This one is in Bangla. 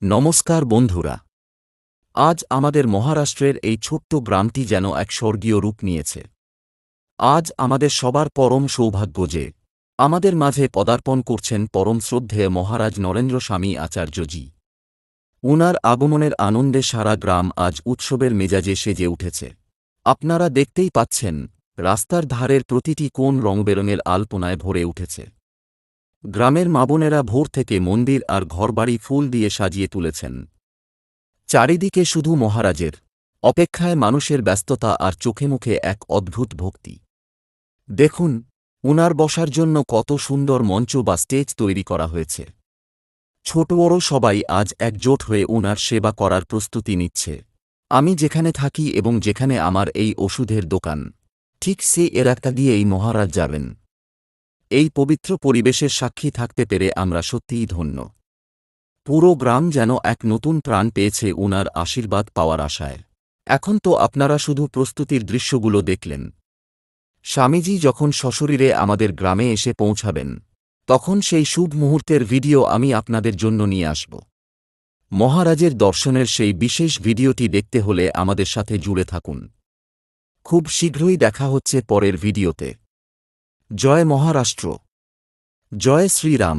নমস্কার বন্ধুরা। আজ আমাদের মহারাষ্ট্রের এই ছোট্ট গ্রামটি যেন এক স্বর্গীয় রূপ নিয়েছে। আজ আমাদের সবার পরম সৌভাগ্য যে আমাদের মাঝে পদার্পণ করছেন পরম শ্রদ্ধেয় মহারাজ নরেন্দ্র স্বামী আচার্যজি। উনার আগমনের আনন্দে সারা গ্রাম আজ উৎসবের মেজাজে সেজে উঠেছে। আপনারা দেখতেই পাচ্ছেন, রাস্তার ধারের প্রতিটি কোণ রংবেরঙের আলপনায় ভরে উঠেছে। গ্রামের মাবোনেরা ভোর থেকে মন্দির আর ঘরবাড়ি ফুল দিয়ে সাজিয়ে তুলেছেন। চারিদিকে শুধু মহারাজের অপেক্ষায় মানুষের ব্যস্ততা আর চোখে মুখে এক অদ্ভুত ভক্তি। দেখুন, উনার বসার জন্য কত সুন্দর মঞ্চ বা স্টেজ তৈরি করা হয়েছে। ছোট বড় সবাই আজ একজোট হয়ে উনার সেবা করার প্রস্তুতি নিচ্ছে। আমি যেখানে থাকি এবং যেখানে আমার এই ওষুধের দোকান, ঠিক সে এলাকা দিয়েই মহারাজ যাবেন। এই পবিত্র পরিবেশের সাক্ষী থাকতে পেরে আমরা সত্যিই ধন্য। পুরো গ্রাম যেন এক নতুন প্রাণ পেয়েছে উনার আশীর্বাদ পাওয়ার আশায়। এখন তো আপনারা শুধু প্রস্তুতির দৃশ্যগুলো দেখলেন। স্বামীজি যখন সশরীরে আমাদের গ্রামে এসে পৌঁছাবেন, তখন সেই শুভ মুহূর্তের ভিডিও আমি আপনাদের জন্য নিয়ে আসব। মহারাজের দর্শনের সেই বিশেষ ভিডিওটি দেখতে হলে আমাদের সাথে জুড়ে থাকুন। খুব শীঘ্রই দেখা হচ্ছে পরের ভিডিওতে। জয় মহারাষ্ট্র, জয় শ্রীরাম।